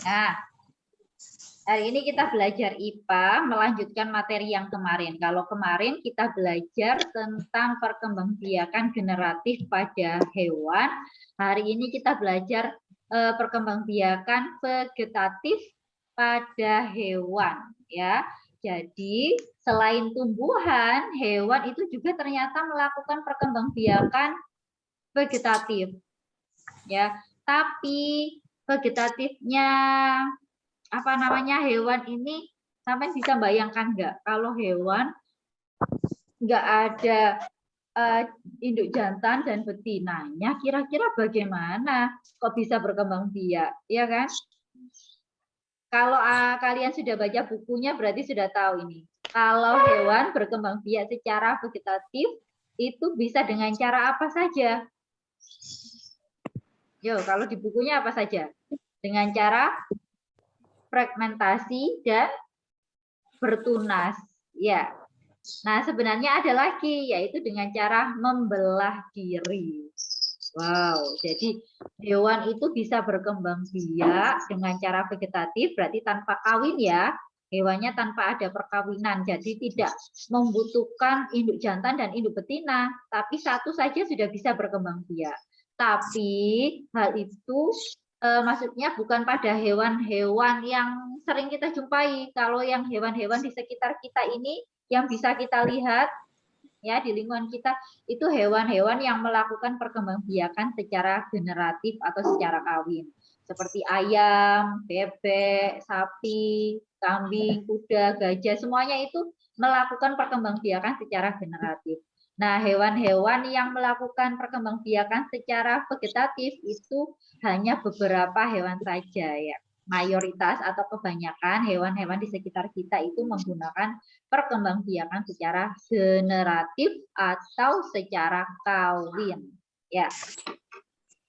Nah, hari ini kita belajar IPA, melanjutkan materi yang kemarin. Kalau kemarin kita belajar tentang perkembangbiakan generatif pada hewan, hari ini kita belajar perkembangbiakan vegetatif pada hewan, ya. Jadi selain tumbuhan, hewan itu juga ternyata melakukan perkembangbiakan vegetatif, ya. Tapi vegetatifnya apa namanya hewan ini, sampai bisa bayangkan nggak kalau hewan nggak ada induk jantan dan betinanya, kira-kira bagaimana kok bisa berkembang biak, ya kan? Kalau kalian sudah baca bukunya berarti sudah tahu ini. Kalau hewan berkembang biak secara vegetatif itu bisa dengan cara apa saja? Yo, kalau di bukunya apa saja? Dengan cara fragmentasi dan bertunas. Ya. Nah, sebenarnya ada lagi, yaitu dengan cara membelah diri. Wow, jadi hewan itu bisa berkembang biak dengan cara vegetatif, berarti tanpa kawin ya. Hewannya tanpa ada perkawinan, jadi tidak membutuhkan induk jantan dan induk betina, tapi satu saja sudah bisa berkembang biak. Tapi hal itu maksudnya bukan pada hewan-hewan yang sering kita jumpai. Kalau yang hewan-hewan di sekitar kita ini yang bisa kita lihat ya di lingkungan kita itu hewan-hewan yang melakukan perkembangbiakan secara generatif atau secara kawin. Seperti ayam, bebek, sapi, kambing, kuda, gajah, semuanya itu melakukan perkembangbiakan secara generatif. Nah, hewan-hewan yang melakukan perkembangbiakan secara vegetatif itu hanya beberapa hewan saja ya. Mayoritas atau kebanyakan hewan-hewan di sekitar kita itu menggunakan perkembangbiakan secara generatif atau secara kawin. Ya.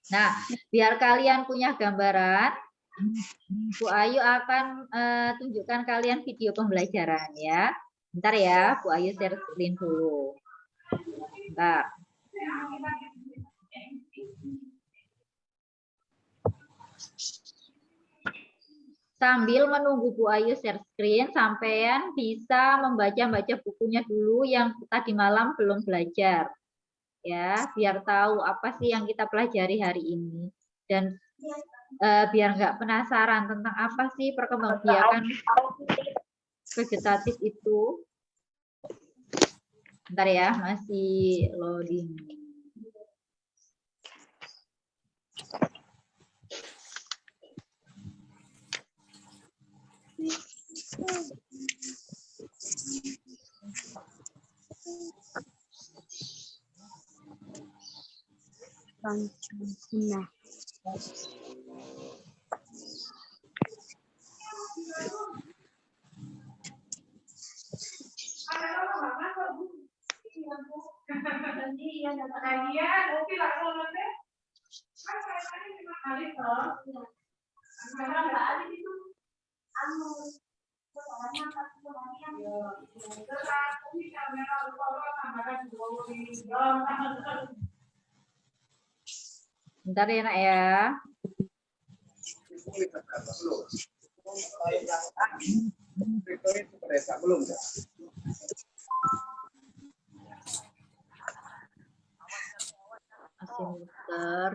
Nah, biar kalian punya gambaran, Bu Ayu akan tunjukkan kalian video pembelajaran ya. Bentar ya, Bu Ayu share screen dulu. Bentar. Sambil menunggu Bu Ayu share screen, sampean bisa membaca bukunya dulu yang tadi malam belum belajar. Ya, biar tahu apa sih yang kita pelajari hari ini. Dan biar nggak penasaran tentang apa sih perkembangbiakan vegetatif itu. Bentar ya, masih loading. Nah. Bentar ya nak ya. Masih muter.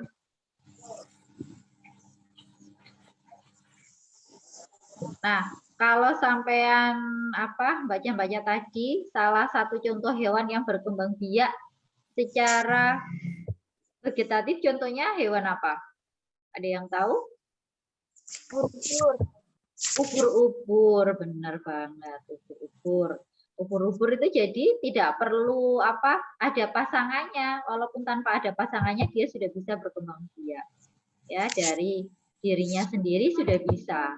Nah, kalau sampean baca-baca tadi, salah satu contoh hewan yang berkembang biak secara vegetatif contohnya hewan apa? Ada yang tahu? Ubur-ubur, benar banget, ubur-ubur. Ubur-ubur itu jadi tidak perlu ada pasangannya, walaupun tanpa ada pasangannya dia sudah bisa berkembang biak. Ya, dari dirinya sendiri sudah bisa.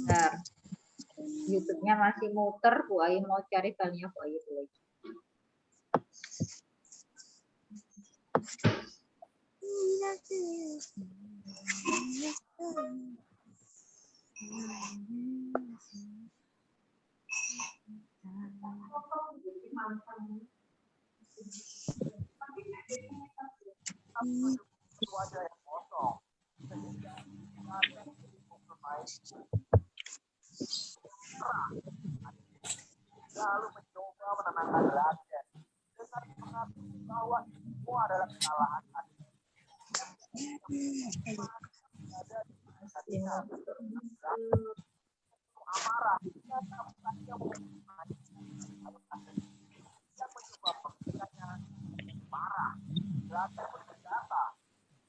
Bentar. YouTube-nya masih muter, Bu Ayu mau cari filenya Bu Ayu dulu. Lalu mencoba menenangkan rakyat dengan mengakui bahwa semua adalah kesalahan amarah yang mencoba pemikirannya marah rakyat bersenjata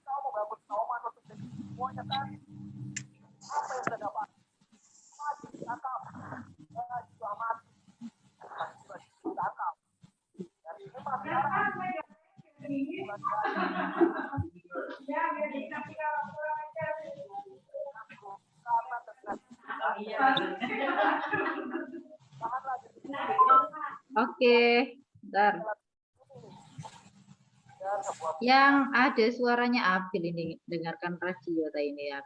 kau membangun kauman untuk semuanya kan apa yang sudah dapat mati ditangkap juga mati ditangkap dan memang sekarang Oke, bentar. Yang ada suaranya Abil ini, dengarkan radio tadi ini ya.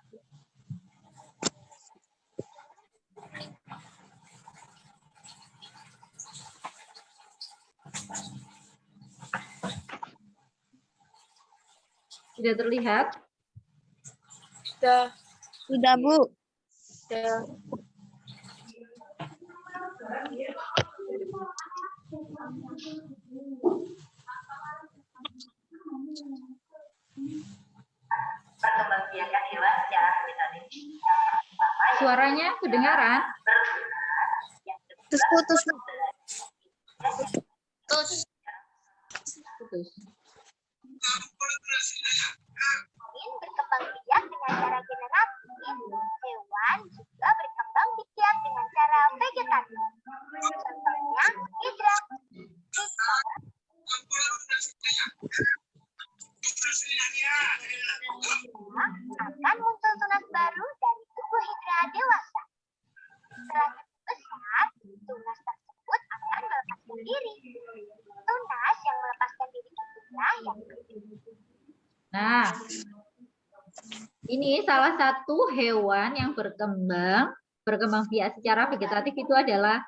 Sudah terlihat? Sudah, Bu. Sudah. Perkembangbiakan hewan secara kualitatif. Suaranya kedengaran? Putus. Berkembang biak dengan cara generatif, hewan juga berkembang biak dengan cara vegetatif. Contohnya, hidra. Akan muncul tunas baru dari tubuh hidra dewasa. Setelah besar, tunas tersebut akan melepaskan diri. Tunas yang melepaskan diri itulah yang Nah, ini salah satu hewan yang berkembang biak secara vegetatif itu adalah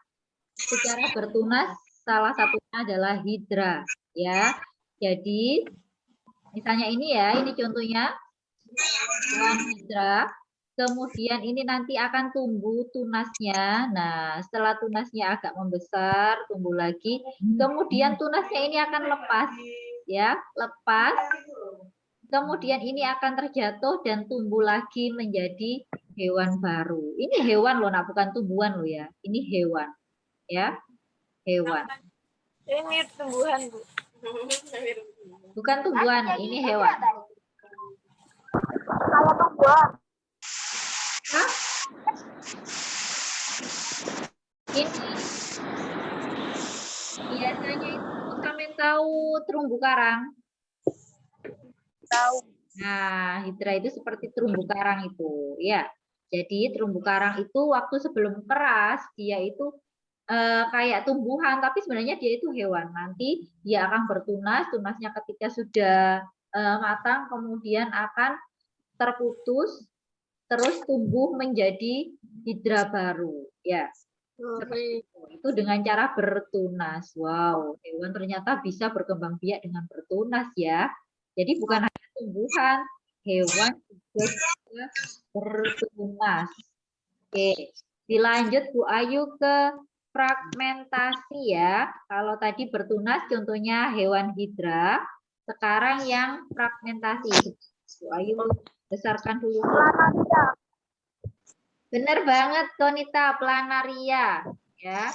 secara bertunas, salah satunya adalah hidra, ya. Jadi, misalnya ini ya, ini contohnya hewan hidra. Kemudian ini nanti akan tumbuh tunasnya. Nah, setelah tunasnya agak membesar, tumbuh lagi. Kemudian tunasnya ini akan lepas, ya, lepas. Kemudian ini akan terjatuh dan tumbuh lagi menjadi hewan baru. Ini hewan loh, nah bukan tumbuhan loh ya. Ini hewan, ya, hewan. Ini tumbuhan, Bu. Bukan tumbuhan, ini hewan. kayak tumbuhan. Hah? Ini biasanya itu kami tahu terumbu karang. Tahu. Nah, hidra itu seperti terumbu karang itu, ya. Jadi terumbu karang itu waktu sebelum keras dia itu kayak tumbuhan, tapi sebenarnya dia itu hewan. Nanti dia akan bertunas, tunasnya ketika sudah matang, kemudian akan terputus, terus tumbuh menjadi hidra baru, ya. Seperti itu dengan cara bertunas. Wow, hewan ternyata bisa berkembang biak dengan bertunas ya. Jadi bukan hanya tumbuhan, hewan juga bisa bertunas. Oke, dilanjut Bu Ayu ke fragmentasi ya. Kalau tadi bertunas contohnya hewan hidra, sekarang yang fragmentasi. Bu Ayu besarkan dulu. Benar banget Konita, planaria ya.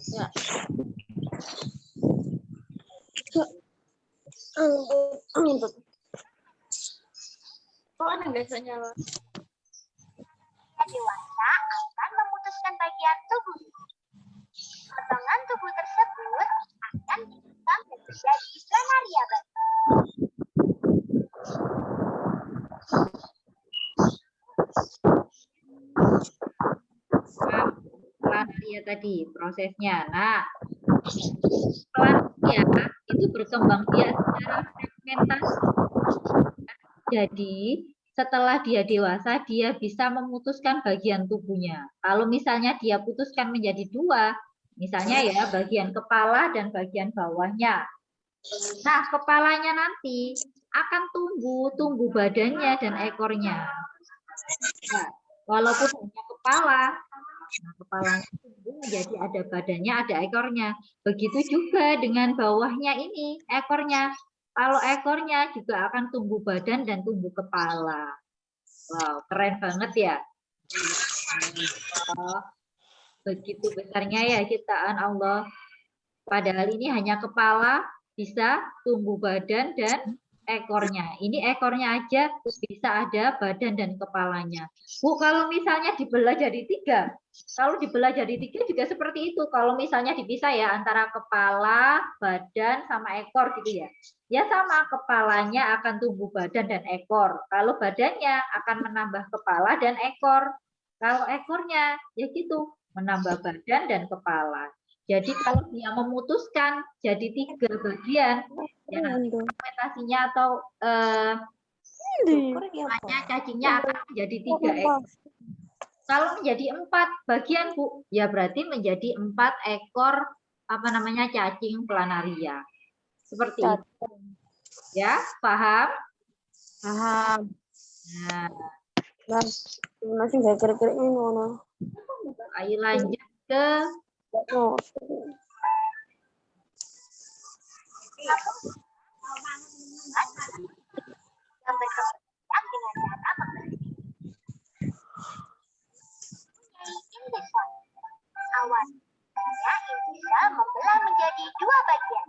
Ya. Dewasa akan memutuskan bagian tubuh. Potongan tubuh tersebut akan dikembang menjadi planaria baru. Planaria tadi prosesnya. Nah, planaria itu berkembang biak secara fragmentasi. Jadi setelah dia dewasa, dia bisa memutuskan bagian tubuhnya. Kalau misalnya dia putuskan menjadi dua, misalnya ya bagian kepala dan bagian bawahnya. Nah, kepalanya nanti akan tumbuh badannya dan ekornya. Nah, walaupun hanya kepala, nah, kepalanya tumbuh menjadi ada badannya, ada ekornya. Begitu juga dengan bawahnya ini, ekornya. Kalau ekornya juga akan tumbuh badan dan tumbuh kepala. Wow, keren banget ya. Oh, begitu besarnya ya ciptaan Allah. Padahal ini hanya kepala, bisa tumbuh badan dan ekornya. Ini ekornya aja bisa ada badan dan kepalanya. Bu, kalau misalnya dibelah jadi tiga, kalau dibelah jadi tiga juga seperti itu. Kalau misalnya dipisah ya antara kepala, badan, sama ekor gitu ya. Ya sama, kepalanya akan tumbuh badan dan ekor. Kalau badannya akan menambah kepala dan ekor. Kalau ekornya ya gitu, menambah badan dan kepala. Jadi kalau dia memutuskan jadi tiga bagian, ya nanti fermentasinya atau cacingnya akan menjadi tiga ekor. Kalau menjadi 4 bagian, Bu, ya berarti menjadi 4 ekor cacing planaria. Seperti itu. Ya, paham? Paham. Nah, Masih nggak kira-kira ini mana? ayo lanjut ke yang berkembang dengan cara intisal. Awalnya intisal membelah menjadi 2 bagian.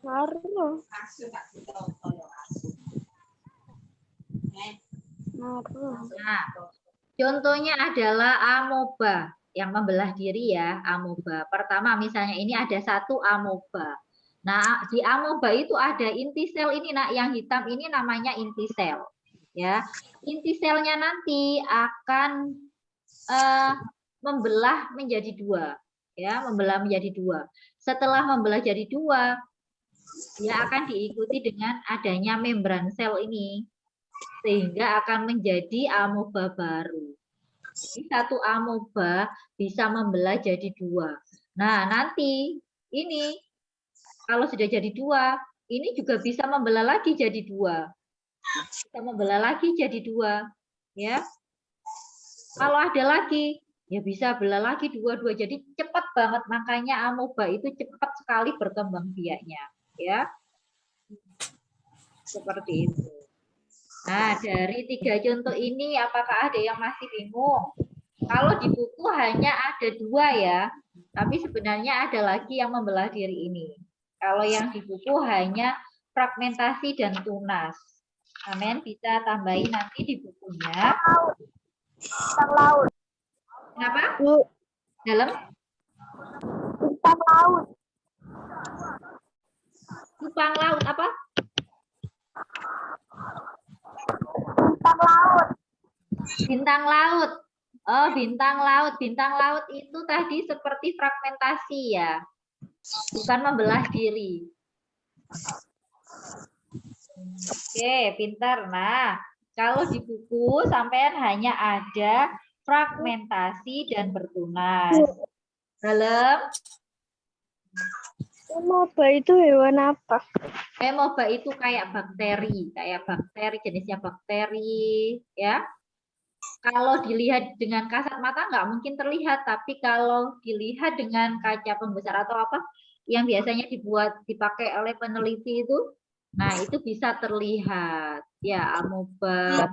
Nah, contohnya adalah amoeba yang membelah diri ya, amoeba. Pertama misalnya ini ada satu amoeba. Nah, di amoeba itu ada inti sel ini, Nak, yang hitam ini namanya inti sel. Ya, inti selnya nanti akan membelah menjadi 2. Ya, membelah menjadi 2. Setelah membelah jadi 2, dia akan diikuti dengan adanya membran sel ini. Sehingga akan menjadi amoeba baru. Jadi satu amoeba bisa membelah jadi 2. Nah, nanti ini kalau sudah jadi 2, ini juga bisa membelah lagi jadi 2. Bisa membelah lagi jadi 2. Ya. Kalau ada lagi, ya bisa belah lagi 2. Jadi cepat banget, makanya amoeba itu cepat sekali berkembang biaknya. Ya. Seperti itu. Nah, dari 3 contoh ini, apakah ada yang masih bingung? Kalau di buku hanya ada 2 ya, tapi sebenarnya ada lagi yang membelah diri ini. Kalau yang di buku hanya fragmentasi dan tunas. Amin, bisa tambahin nanti di bukunya. Bintang laut. Kenapa? Bu. Dalam? Bintang laut. Cupang laut apa? Bintang laut. Bintang laut. Oh, bintang laut. Bintang laut itu tadi seperti fragmentasi ya. Bukan membelah diri. Oke, pintar. Nah, kalau di buku sampean hanya ada fragmentasi dan bertunas. Dalam? Amoeba itu hewan apa? Amoeba itu kayak bakteri, jenisnya bakteri, ya. Kalau dilihat dengan kasat mata nggak mungkin terlihat, tapi kalau dilihat dengan kaca pembesar atau apa yang biasanya dipakai oleh peneliti itu, nah itu bisa terlihat. Ya, amoeba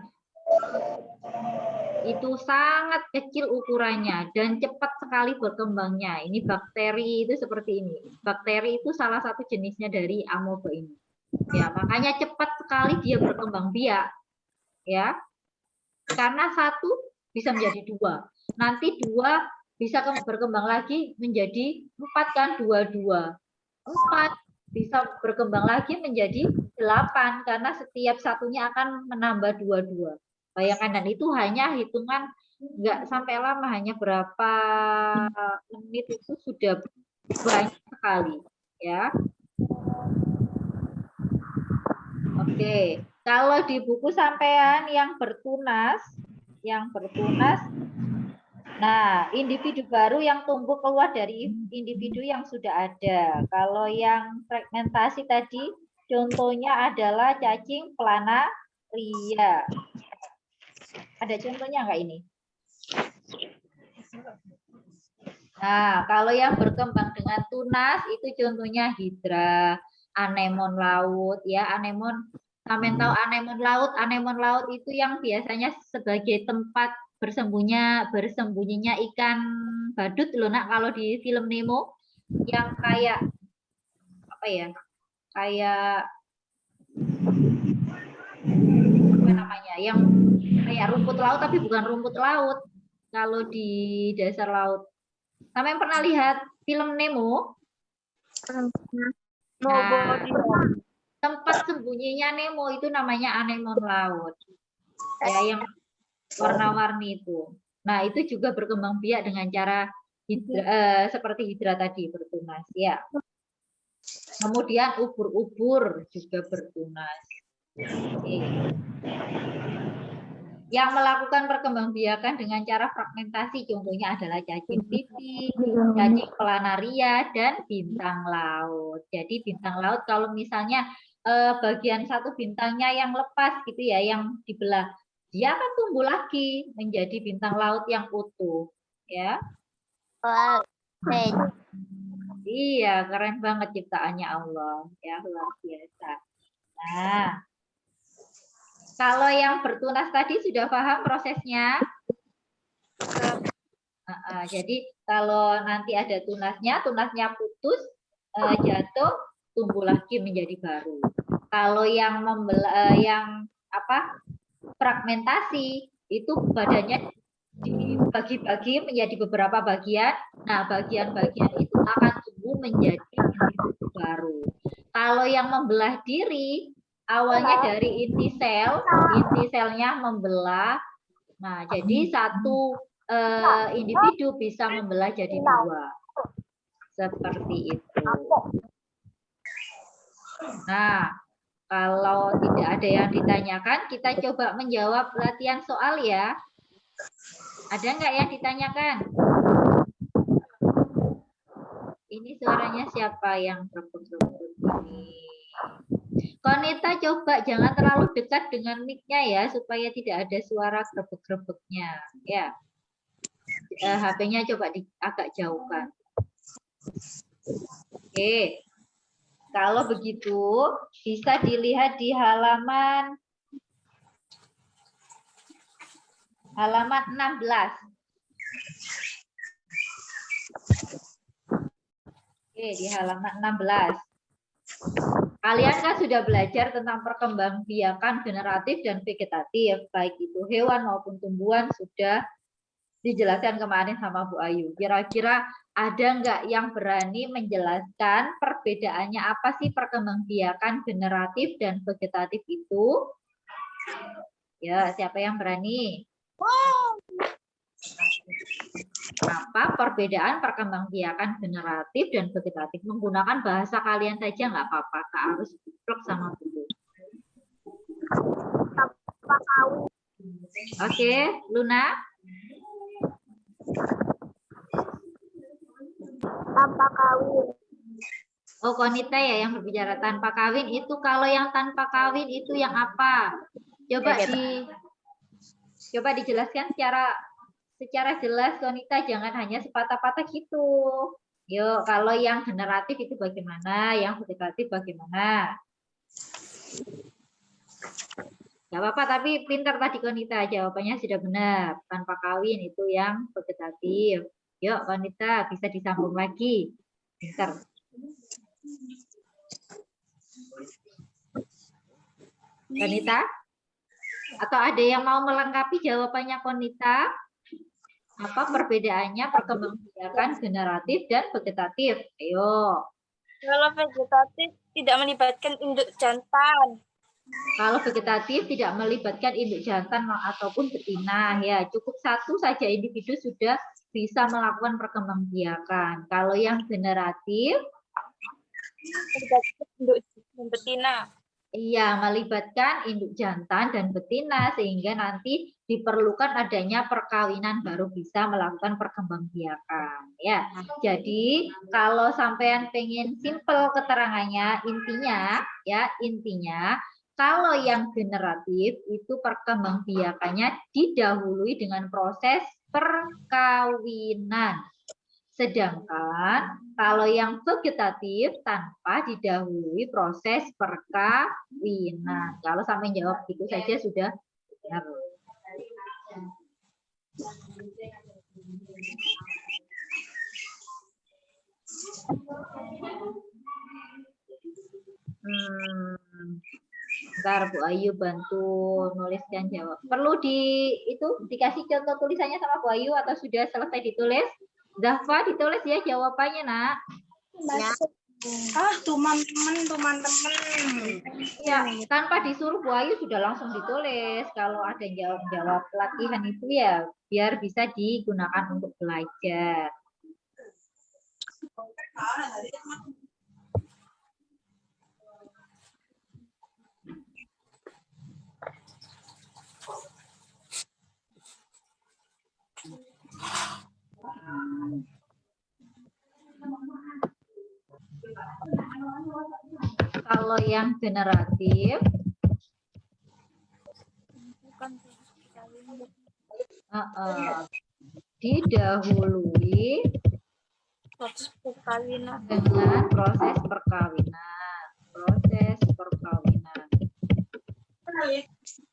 itu sangat kecil ukurannya dan cepat sekali berkembangnya. Ini bakteri itu seperti ini. Bakteri itu salah satu jenisnya dari amoeba ini. Ya, makanya cepat sekali dia berkembang biak. Ya. Karena 1 bisa menjadi 2. Nanti 2 bisa berkembang lagi menjadi 4 kan, 2. 4 bisa berkembang lagi menjadi 8 karena setiap satunya akan menambah 2. Bayangkan, dan itu hanya hitungan nggak sampai lama, hanya berapa menit itu sudah banyak sekali, ya. Oke. Oke, kalau di buku sampean yang bertunas, nah, individu baru yang tumbuh keluar dari individu yang sudah ada. Kalau yang fragmentasi tadi, contohnya adalah cacing planaria. Ada contohnya nggak ini? Nah, kalau yang berkembang dengan tunas, itu contohnya hidra, anemon laut, ya, anemon. Kalian tahu anemon laut itu yang biasanya sebagai tempat bersembunyinya ikan badut loh nak, kalau di film Nemo yang kayak apa ya, kayak apa namanya, yang kayak rumput laut tapi bukan rumput laut kalau di dasar laut. Sampai pernah lihat film Nemo? Nah, tempat sembunyinya Nemo itu namanya anemon laut, ya, yang warna-warni itu. Nah, itu juga berkembang biak dengan cara seperti hidra tadi, bertunas, ya. Kemudian ubur-ubur juga bertunas. Oke. Yang melakukan perkembangbiakan dengan cara fragmentasi contohnya adalah cacing pipih, cacing planaria, dan bintang laut. Jadi bintang laut kalau misalnya bagian satu bintangnya yang lepas gitu ya, yang dibelah, dia akan tumbuh lagi menjadi bintang laut yang utuh, ya. Iya, keren banget ciptaannya Allah, ya, luar biasa. Nah, kalau yang bertunas tadi sudah paham prosesnya? Jadi kalau nanti ada tunasnya putus, jatuh, tumbuh lagi menjadi baru. Kalau yang fragmentasi itu badannya dibagi-bagi menjadi beberapa bagian. Nah, bagian-bagian itu akan tumbuh menjadi individu baru. Kalau yang membelah diri, awalnya dari inti selnya membelah. Nah, jadi satu individu bisa membelah jadi dua. Seperti itu. Nah, kalau tidak ada yang ditanyakan, kita coba menjawab latihan soal ya. Ada nggak yang ditanyakan? Ini suaranya siapa yang rebut-rebut ini? Konita coba jangan terlalu dekat dengan mic-nya ya, supaya tidak ada suara grebek-grebeknya. Ya. HP-nya coba agak jauhkan. Oke. Kalau begitu, bisa dilihat di halaman 16. Oke, di halaman 16. Kalian kan sudah belajar tentang perkembangbiakan generatif dan vegetatif, baik itu hewan maupun tumbuhan sudah dijelaskan kemarin sama Bu Ayu. Kira-kira ada nggak yang berani menjelaskan perbedaannya apa sih perkembangbiakan generatif dan vegetatif itu? Ya, siapa yang berani? Apa perbedaan perkembangbiakan generatif dan vegetatif? Menggunakan bahasa kalian saja nggak apa-apa, Kak harus blok sama buku. Oke, Luna? Tanpa kawin. Oh, Konita ya yang berbicara tanpa kawin. Itu kalau yang tanpa kawin itu yang apa? Coba dijelaskan secara jelas, Konita, jangan hanya sepatah-patah gitu. Yuk, kalau yang generatif itu bagaimana? Yang vegetatif bagaimana? Gak apa-apa, tapi pintar tadi Konita. Jawabannya sudah benar. Tanpa kawin itu yang vegetatif. Yuk, Konita, bisa disambung lagi. Pintar. Konita? Atau ada yang mau melengkapi jawabannya Konita? Apa perbedaannya perkembangbiakan generatif dan vegetatif? Ayo. Kalau vegetatif tidak melibatkan induk jantan. Kalau vegetatif tidak melibatkan induk jantan ataupun betina, ya cukup satu saja individu sudah bisa melakukan perkembangbiakan. Kalau yang generatif, Melibatkan induk betina. Iya, melibatkan induk jantan dan betina sehingga nanti diperlukan adanya perkawinan baru bisa melakukan perkembangbiakan ya. Jadi kalau sampean pengen simple keterangannya intinya kalau yang generatif itu perkembangbiakannya didahului dengan proses perkawinan. Sedangkan kalau yang vegetatif tanpa didahului proses perkawinan. Kalau sampai jawab itu saja sudah benar. Bentar Bu Ayu bantu nuliskan jawab. Perlu dikasih contoh tulisannya sama Bu Ayu atau sudah selesai ditulis? Zahfa ditulis ya jawabannya nak. Ya. teman-teman. Ya, tanpa disuruh Bu Ayu sudah langsung ditulis. Kalau ada jawab latihan itu ya biar bisa digunakan untuk belajar. Kalau yang generatif didahului dengan proses perkawinan.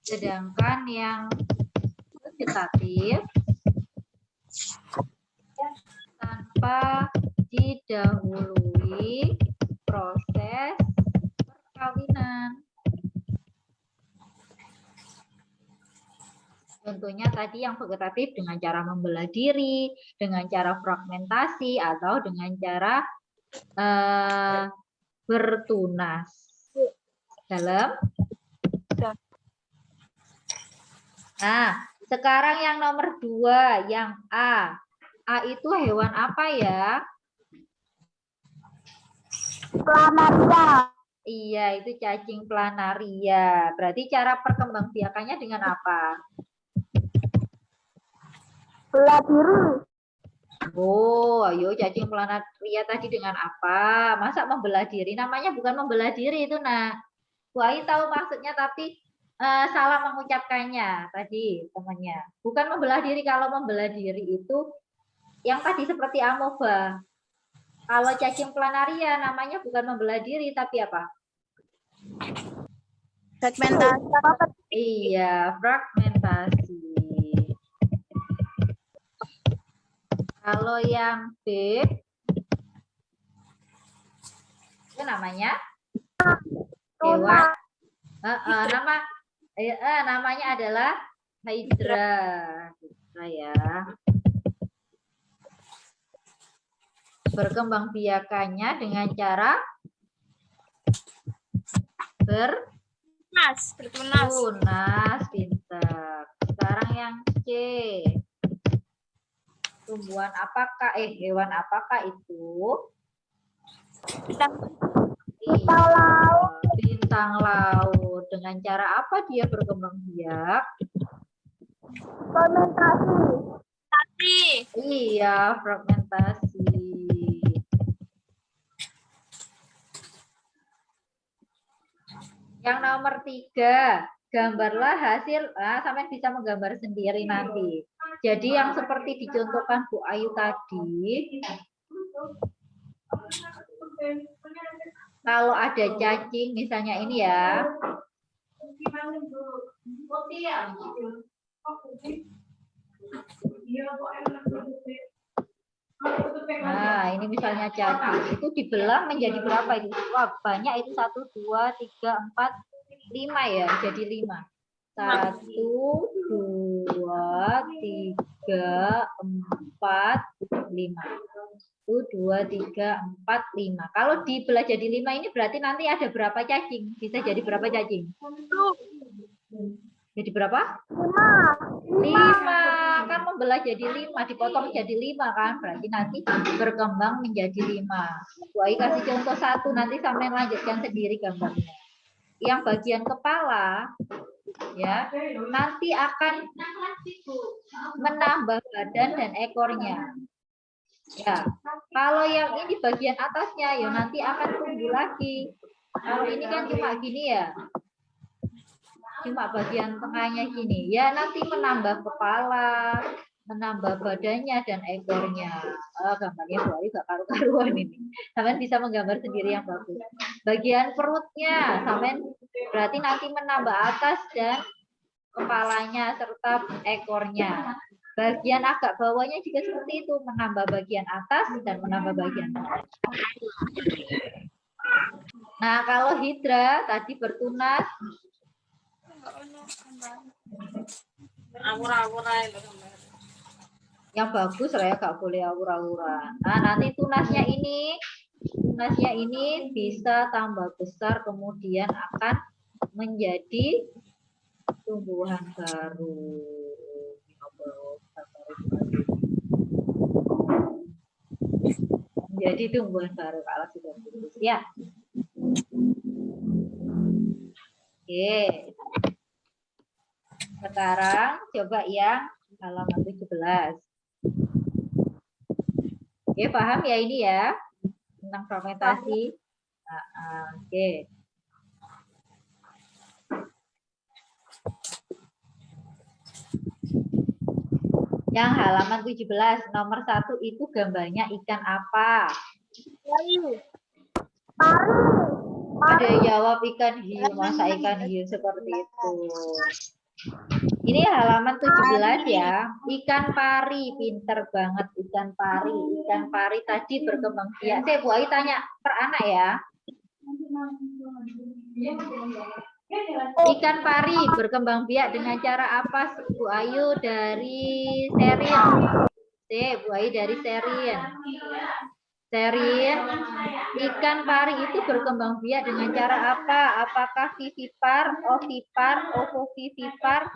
Sedangkan yang vegetatif tanpa didahului proses perkawinan. Contohnya tadi yang vegetatif dengan cara membelah diri, dengan cara fragmentasi, atau dengan cara bertunas. Dalam? Nah, sekarang yang nomor 2, yang A. A itu hewan apa ya? Planaria. Iya, itu cacing planaria. Berarti cara perkembangbiakannya dengan apa? Belah diri. Oh, ayo cacing planaria tadi dengan apa? Masa membelah diri? Namanya bukan membelah diri itu, nak. Bu Ai tahu maksudnya tapi salah mengucapkannya tadi temannya. Bukan membelah diri. Kalau membelah diri itu yang tadi seperti amoeba. Kalau cacing planaria namanya bukan membelah diri tapi apa? Fragmentasi. Iya, fragmentasi. Kalau yang B itu namanya hewan. Namanya adalah Hydra. Ya. Berkembangbiakannya dengan cara bertunas. Pintar. Sekarang yang C. Tumbuhan apakah hewan apakah itu? Bintang laut. Dengan cara apa dia berkembang biak? Fragmentasi. Iya, fragmentasi. Yang nomor 3, gambarlah hasil. Sampai bisa menggambar sendiri nanti. Jadi yang seperti dicontohkan Bu Ayu tadi, kalau ada cacing, misalnya ini ya. Nah, ini misalnya cacing. Itu dibelah menjadi berapa itu? Wah, banyak itu. 1, 2, 3, 4, 5 ya. Jadi 5. 1, 2, 3, 4, 5. 1, 2, 3, 4, 5. Kalau dibelah jadi 5 ini berarti nanti ada berapa cacing? Bisa jadi berapa cacing? Jadi berapa? 5. Kan membelah jadi 5, dipotong jadi 5 kan? Berarti nanti berkembang menjadi 5. Bu Ai kasih contoh 1, nanti sampai lanjutkan sendiri gambarnya. yang bagian kepala ya nanti akan menambah badan dan ekornya. Ya, kalau yang ini bagian atasnya ya nanti akan tumbuh lagi. Kalau ini kan cuma gini ya. Cuma bagian tengahnya gini. Ya nanti menambah kepala, menambah badannya dan ekornya. Oh, gambarnya Buayu gak karu-karuan ini. Sampean bisa menggambar sendiri yang bagus. Bagian perutnya, sampean berarti nanti menambah atas dan kepalanya serta ekornya. Bagian agak bawahnya juga seperti itu, menambah bagian atas dan menambah bagian bawah. Nah, kalau hidra tadi bertunas yang bagus saya gak boleh aura-aura. Nah, nanti tunasnya ini bisa tambah besar kemudian akan menjadi tumbuhan baru. Menjadi tumbuhan baru kalau sudah putus ya. Oke. Sekarang coba yang halaman 17. Oke, paham ya ini ya tentang fermentasi. Oke. Yang halaman 17 nomor 1 itu gambarnya ikan apa? Ada yang jawab ikan hiu, masa ikan hiu seperti itu. Ini halaman 17 ya. Ikan pari, pinter banget ikan pari. Ikan pari tadi berkembang biak. Bu Ayu tanya per anak ya. Ikan pari berkembang biak dengan cara apa Bu Ayu? Dari serin. Bu Ayu dari serin. Serin, ikan pari itu berkembang biak dengan cara apa? Apakah vivipar, ovipar, ovovivipar,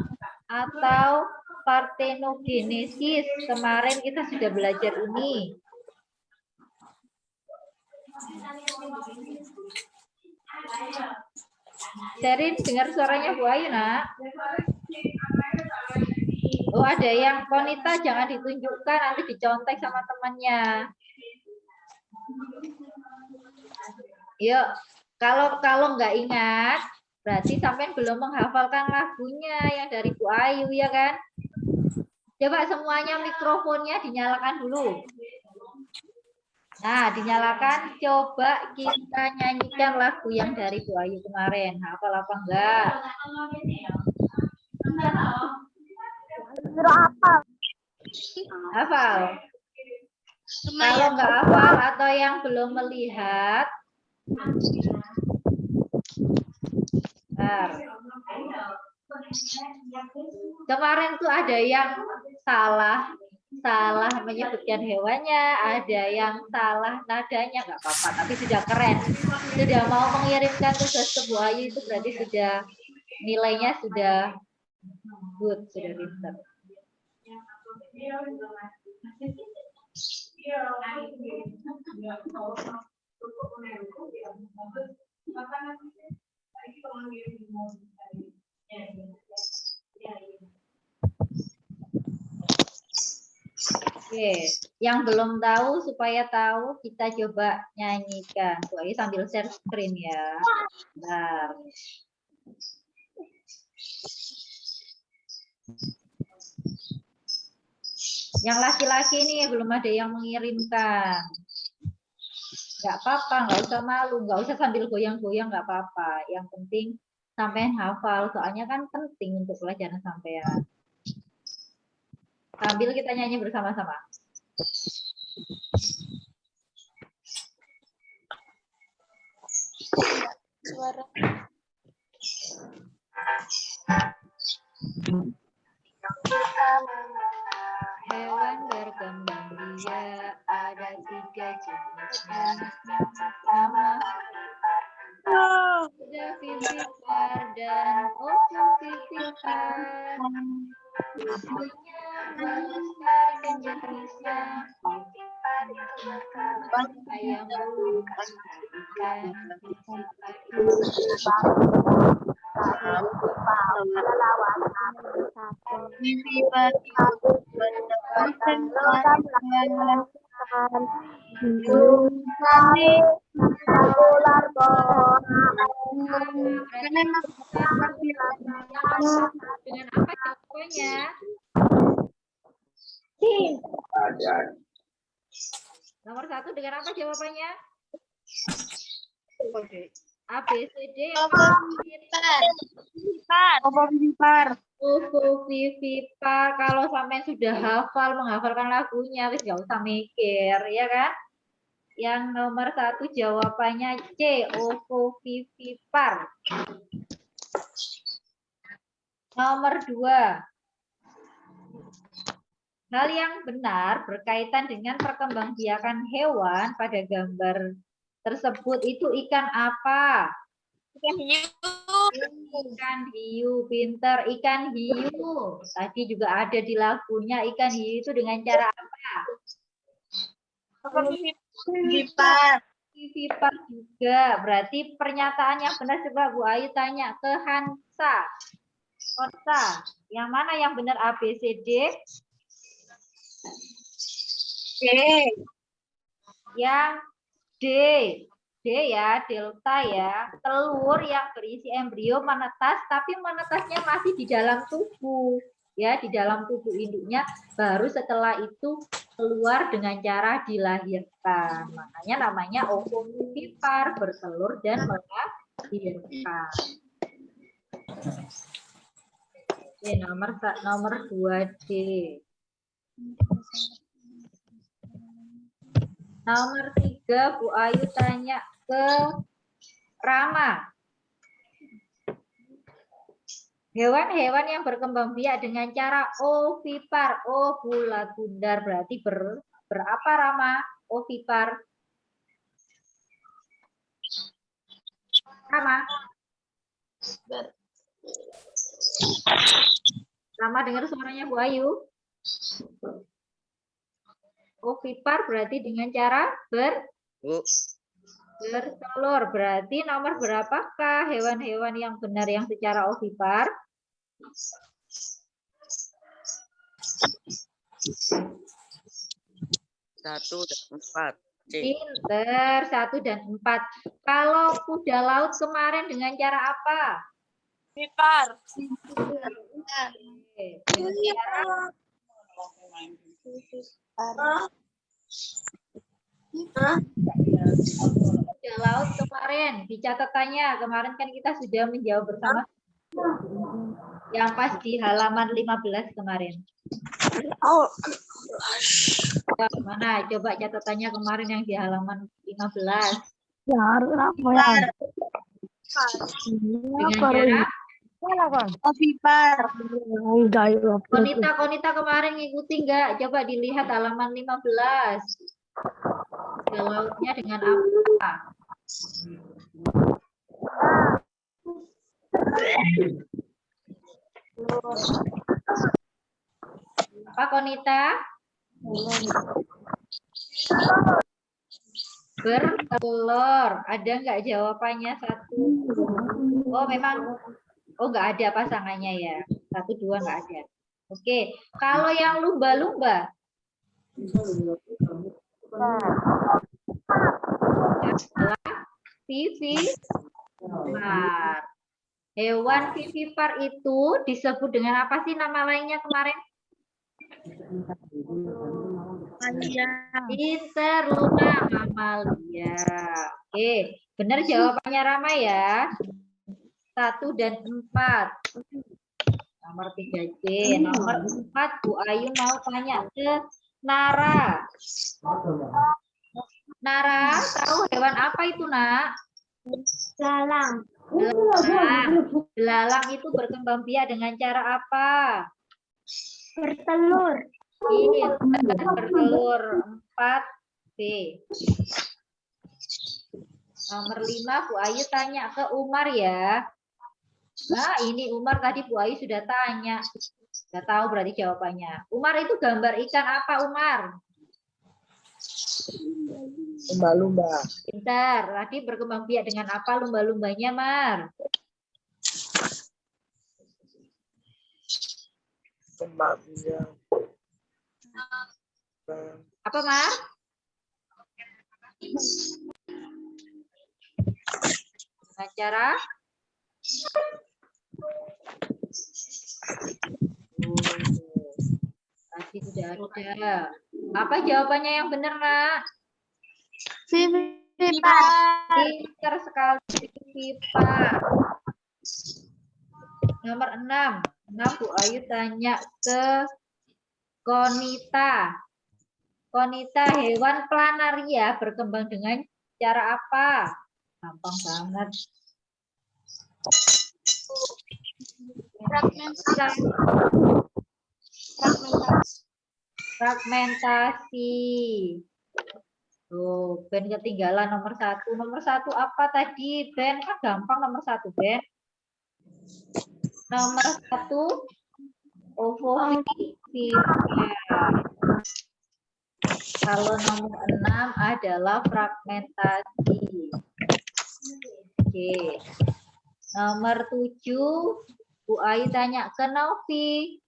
atau partenogenesis? Kemarin kita sudah belajar ini. Serin, dengar suaranya Bu Ayu, nak? Oh, ada yang Konita jangan ditunjukkan, nanti dicontek sama temannya. Yuk, kalau nggak ingat, berarti sampai belum menghafalkan lagunya yang dari Bu Ayu ya kan? Coba semuanya mikrofonnya dinyalakan dulu. Nah, dinyalakan. Coba kita nyanyikan lagu yang dari Bu Ayu kemarin. Hafal apa enggak? Hafal. Kalau nggak hafal atau yang belum melihat, kemarin tuh ada yang salah menyebutkan hewannya, ada yang salah nadanya, nggak apa-apa, tapi sudah keren, sudah mau mengirimkan tugas ke Bu Ayu itu berarti sudah nilainya sudah good, sudah pintar. Oke, yang belum tahu supaya tahu kita coba nyanyikan. Bu Ayu sambil share screen ya. Bentar. Yang laki-laki nih belum ada yang mengirimkan. Nggak apa-apa, nggak usah malu, nggak usah sambil goyang-goyang, nggak apa-apa. Yang penting sampean hafal, soalnya kan penting untuk pelajaran sampean. Sambil kita nyanyi bersama-sama. Suara. Hewan berkembang biak ada 3 jenisnya. Nama ada vivipar dan ovovivipar. Isinya besar dan jenisnya vivipar ayam bulbul, dengan apa jawabannya? Nomor 1 dengan apa jawabannya? A, B, C, D. Ovovivipar. Kalau sampai sudah menghafalkan lagunya, wis nggak usah mikir, ya kan? Yang nomor 1 jawabannya C, ovovivipar. Nomor 2. Hal yang benar berkaitan dengan perkembangbiakan hewan pada gambar tersebut itu ikan apa? Ikan hiu, pinter. Ikan hiu. Tadi juga ada di lagunya, ikan hiu itu dengan cara apa? Vivipar juga. Berarti pernyataan yang benar coba Bu Ayu tanya ke Hansa. Kota. Yang mana yang benar A, B, C, D? D. Yang D. D ya, delta ya. Telur yang berisi embrio menetas, tapi menetasnya masih di dalam tubuh. Ya, di dalam tubuh induknya, baru setelah itu keluar dengan cara dilahirkan. Makanya namanya ovovivipar, bertelur dan melahirkan. Oke, nomor 2D. Nomor 3, Bu Ayu tanya ke Rama. Hewan-hewan yang berkembang biak dengan cara ovipar, bulat bundar, berarti berapa Rama? Ovipar. Rama dengar suaranya Bu Ayu? Ovipar berarti dengan cara bertelur. Berarti nomor berapakah hewan-hewan yang benar yang secara ovipar? 1 dan 4. Pinter, 1 dan 4. Kalau kuda laut kemarin dengan cara apa? Vipar. Dengan cara kuda laut kemarin, di catatannya kemarin kan kita sudah menjawab bersama yang pas di halaman 15 kemarin. Mana coba catatannya kemarin yang di halaman 15. Ya, harus apa ya? Dengan cara Vipar. Konita kemarin ngikuti nggak? Coba dilihat halaman 15. Kuda lautnya dengan apa? Apa Konita? Bertelur. Ada nggak jawabannya 1? Oh memang, nggak ada pasangannya ya. 1, 2 nggak ada. Oke, kalau yang lumba-lumba. Vivipar. Hewan vivipar itu disebut dengan apa sih nama lainnya kemarin? Pinter, Luna, mamalia. Oke, benar jawabannya Rama ya. 1 dan 4. Nomor 3C. Nomor 4, Bu Ayu mau tanya ke Nara. Nara, tahu hewan apa itu, Nak? Belalang. Belalang itu berkembang biak dengan cara apa? Bertelur. Bertelur. 4B. Nomor 5, Bu Ayu tanya ke Umar ya. Nah, ini Umar tadi Bu Ayu sudah tanya. Sudah tahu berarti jawabannya. Umar itu gambar ikan apa, Umar? Lumba-lumba. Pintar. Tadi berkembang biak dengan apa lumba-lumbanya, Mar? Kembang biak. Apa, Mar? Dengan cara? Tadi sudah ada. Apa jawabannya yang benar, Nak? Pintar sekali, pipa. Nomor 6. Bu Ayu tanya ke Konita. Konita, hewan planaria berkembang dengan cara apa? Gampang banget. Fragmentasi. Tuh, Ben ketinggalan nomor 1. Nomor 1 apa tadi? Ben, kan gampang nomor 1, Ben. Nomor 1, ovovivipa. Kalau nomor 6 adalah fragmentasi. Oke. Nomor 7, Bu Ayu tanya ke Novi.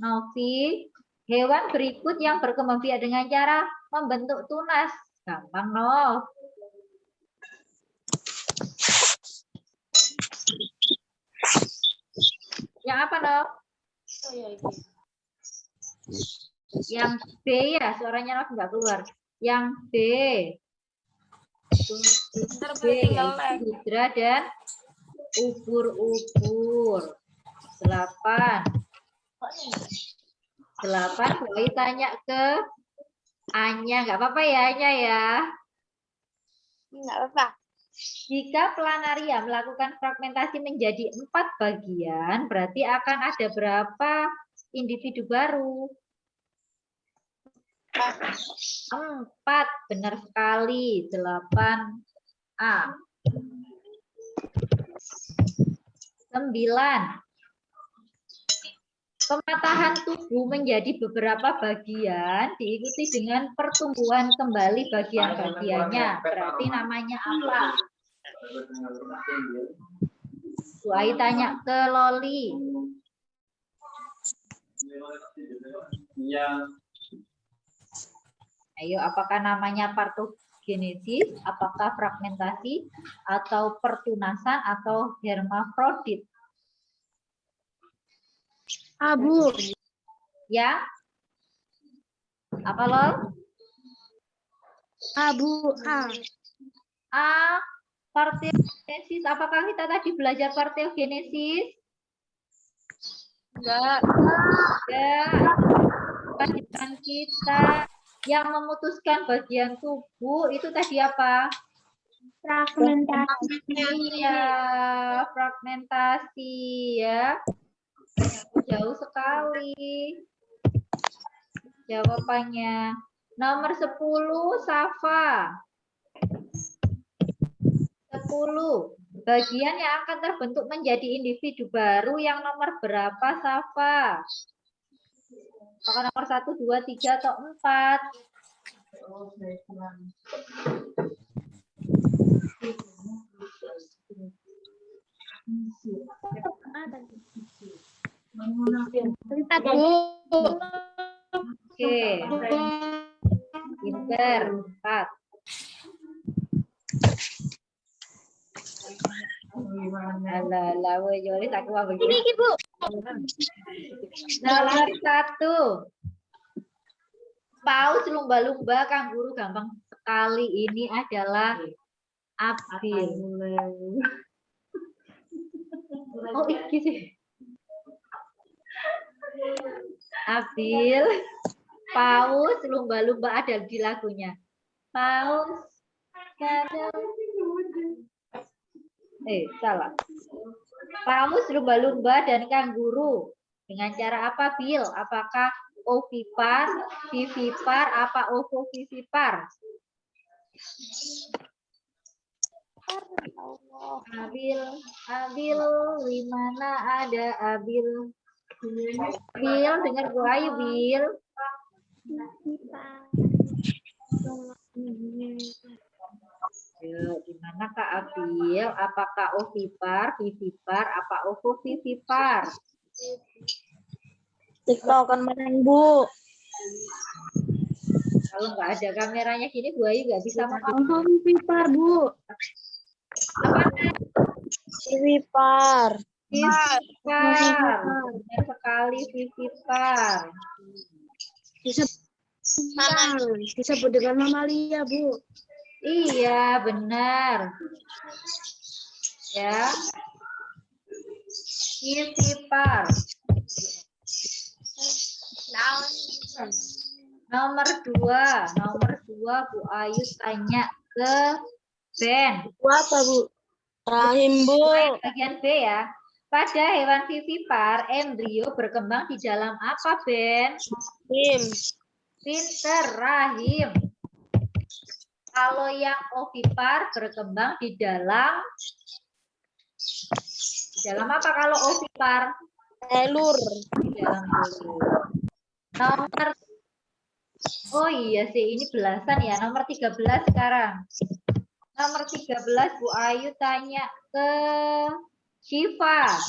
Novi, hewan berikut yang berkembang biak dengan cara membentuk tunas. Gampang, Nov. Yang apa, Nov? Yang B ya, suaranya Nov nggak keluar. Yang B. B yaitu hidra dan ubur-ubur. 8. 8, boleh tanya ke Anya. Nggak apa-apa ya, Anya ya. Enggak apa-apa. Jika planaria melakukan fragmentasi menjadi 4 bagian, berarti akan ada berapa individu baru? 4, benar sekali. 8A. 9. Pematahan tubuh menjadi beberapa bagian diikuti dengan pertumbuhan kembali bagian-bagiannya. Berarti namanya apa? Bu Ayu tanya ke Loli. Ayo, apakah namanya partogenesis, apakah fragmentasi, atau pertunasan, atau hermafrodit? Abu. Ya? Apa, Lol? Abu. A. Partiogenesis. Apakah kita tadi belajar partiogenesis? Enggak. Ya, pelajaran kita yang memutuskan bagian tubuh itu tadi apa? Fragmentasi. Iya, fragmentasi ya. Jauh sekali jawabannya. Nomor 10, Safa. 10. Bagian yang akan terbentuk menjadi individu baru yang nomor berapa, Safa? Apakah nomor 1, 2, 3, atau 4? Oke. Pinter. 4. Alah, Jolis aku mau begini. Ini Ibu. Nomor 1. Paus, lumba-lumba, kanguru gampang sekali. Ini adalah abil. Oh, iki sih. Abil, paus, lumba-lumba ada di lagunya. Paus, kadang. Salah. Paus, lumba-lumba, dan kanguru. Dengan cara apa, Bil? Apakah ovipar, vivipar, apa ovovivipar? Abil, di mana ada Abil? Bil, dengar Bu Ayu, Bil. Yuk, di mana Kak Abil? Apakah ovipar, vivipar, apa ovovivipar? TikTok kan main Bu. Kalau nggak ada kameranya gini, Bu Ayu nggak bisa mau. Vivipar Bu. Apa? Vivipar. Vivipar. Benar sekali vivipar. Disebut dengan mamalia Bu. Iya, benar. Ya. Vivipar. Nomor dua Bu Ayu tanya ke Ben. Apa Bu? Rahim Bu. Bagian B ya. Pada hewan vivipar, embrio berkembang di dalam apa, Ben? Rahim. Pinter, rahim. Kalau yang ovipar berkembang di dalam apa kalau ovipar? Telur. Di dalam telur. Nomor, oh iya sih, ini belasan ya. Nomor 13 sekarang. Nomor 13 Bu Ayu tanya ke Syifa.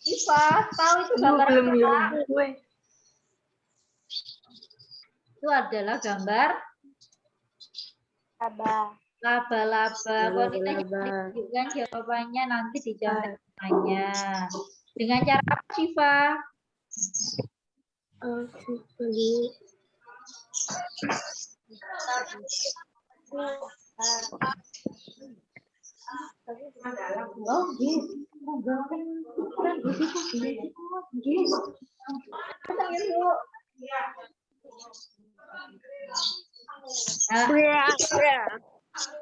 Syifa, tahu itu gambar apa? Itu adalah gambar laba-laba. Kalau ditanya ditunjukkan jawabannya nanti dijawab tanya. Dengan cara apa, Syifa? Oh, gitu.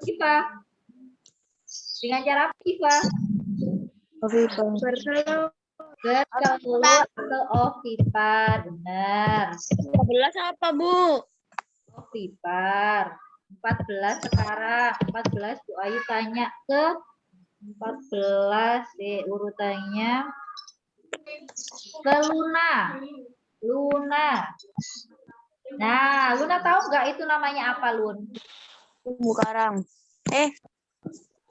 Syifa. Dengan cara apa, Syifa? Bertelur ke ovipar, benar. 13 apa Bu? Ovipar. 14 sekarang. 14 Bu Ayu tanya ke 14 urutannya ke Luna. Nah, Luna tahu nggak itu namanya apa, Lun? Terumbu karang.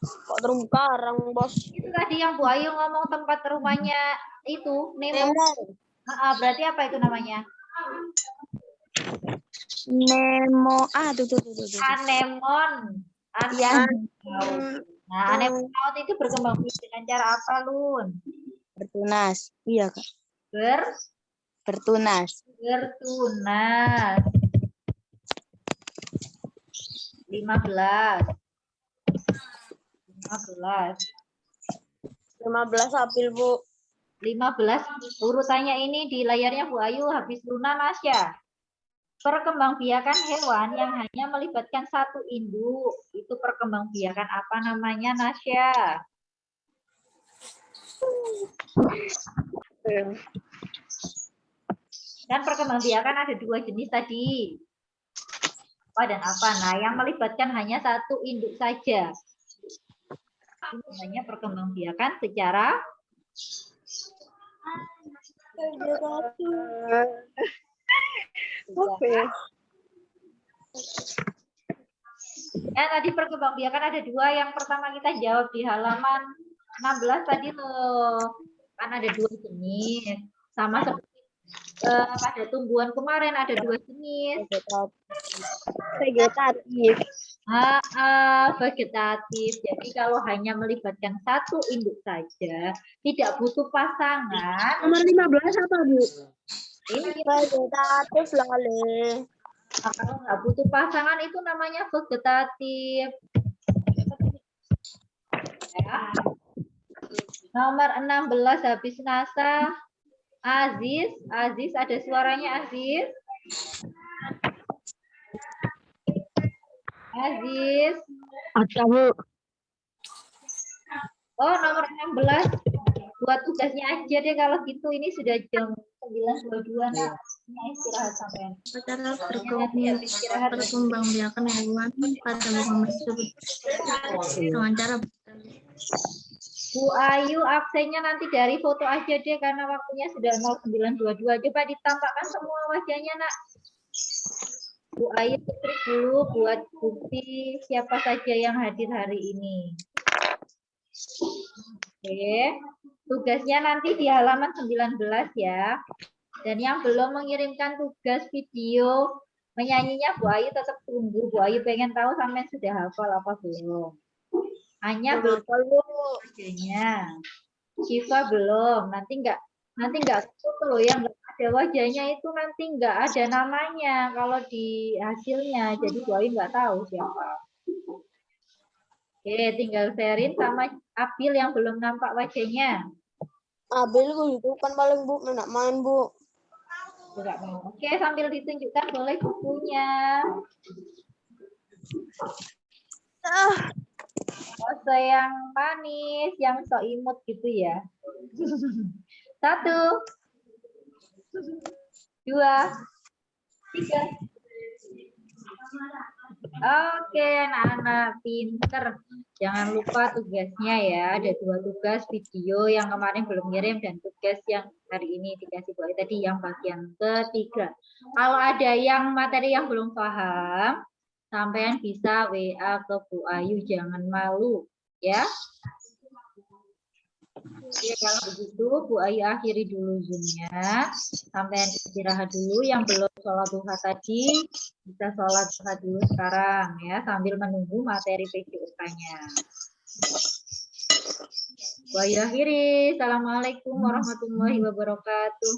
Kok terumbu karang, Bos? Itu tadi yang Bu Ayu ngomong tempat rumahnya itu, Nemo. Berarti apa itu namanya? Nemo. Tuh. Anemon. Nah, anemon laut itu berkembang biak dengan cara apa, Lun? Bertunas. Iya, Kak. Bertunas. 15 apil, Bu. 15 urutannya ini di layarnya Bu Ayu, habis Luna, Nasya. Perkembangbiakan hewan yang hanya melibatkan satu induk, itu perkembangbiakan apa namanya, Nasya? Dan perkembangbiakan ada 2 jenis tadi. Apa dan apa? Nah, yang melibatkan hanya satu induk saja. Ini namanya perkembangbiakan secara ya, tadi perkembangbiakan ada 2. Yang pertama kita jawab di halaman 16 tadi loh. Kan ada 2 jenis. Sama seperti pada tumbuhan kemarin ada 2 jenis. Vegetatif. Vegetatif. Jadi kalau hanya melibatkan satu induk saja, tidak butuh pasangan. Nomor 15 apa, Bu? Ini Vegetatif, Lale. Nah, kalau nggak butuh pasangan itu namanya vegetatif. Ya. Nomor 16 habis Nasa. Aziz ada suaranya, Aziz. Ada, Bu. Oh, nomor 16. Buat tugasnya aja deh kalau gitu. Ini sudah jam 9.22. Nah, ini istirahat sampai. Cara perkembangbiakan hewan pada bukan tersebut dengan cara Bu Ayu absennya nanti dari foto aja deh karena waktunya sudah 09.22. Coba ditampakkan semua wajahnya, Nak. Bu Ayu klik dulu buat bukti siapa saja yang hadir hari ini. Oke, tugasnya nanti di halaman 19 ya. Dan yang belum mengirimkan tugas video menyanyinya Bu Ayu tetap tunggu. Bu Ayu pengen tahu sampai sudah hafal apa belum. Hanya belum wajahnya. Syifa belum. Nanti nggak foto loh yang nggak ada wajahnya itu nanti nggak ada namanya kalau di hasilnya. Jadi Bu Ayu nggak tahu siapa. Oke, tinggal Sherin sama Abil yang belum nampak wajahnya. Abil itu kan paling Bu, nak main Bu. Enggak mau. Oke, sambil ditunjukkan boleh bukunya. Pose yang manis, yang so imut gitu ya. 1, 2, 3. Oke, anak-anak pinter. Jangan lupa tugasnya ya. Ada 2 tugas video yang kemarin belum ngirim dan tugas yang hari ini dikasih Bu Ayu tadi yang bagian ketiga. Kalau ada yang materi yang belum paham, sampean bisa WA ke Bu Ayu, jangan malu ya. Oke, kalau begitu Bu Ayu akhiri dulu Zoom-nya. Sampean istirahat dulu. Yang belum sholat duha tadi bisa sholat duha dulu sekarang ya, sambil menunggu materi PJOK-nya. Bu Ayu akhiri. Assalamualaikum warahmatullahi wabarakatuh.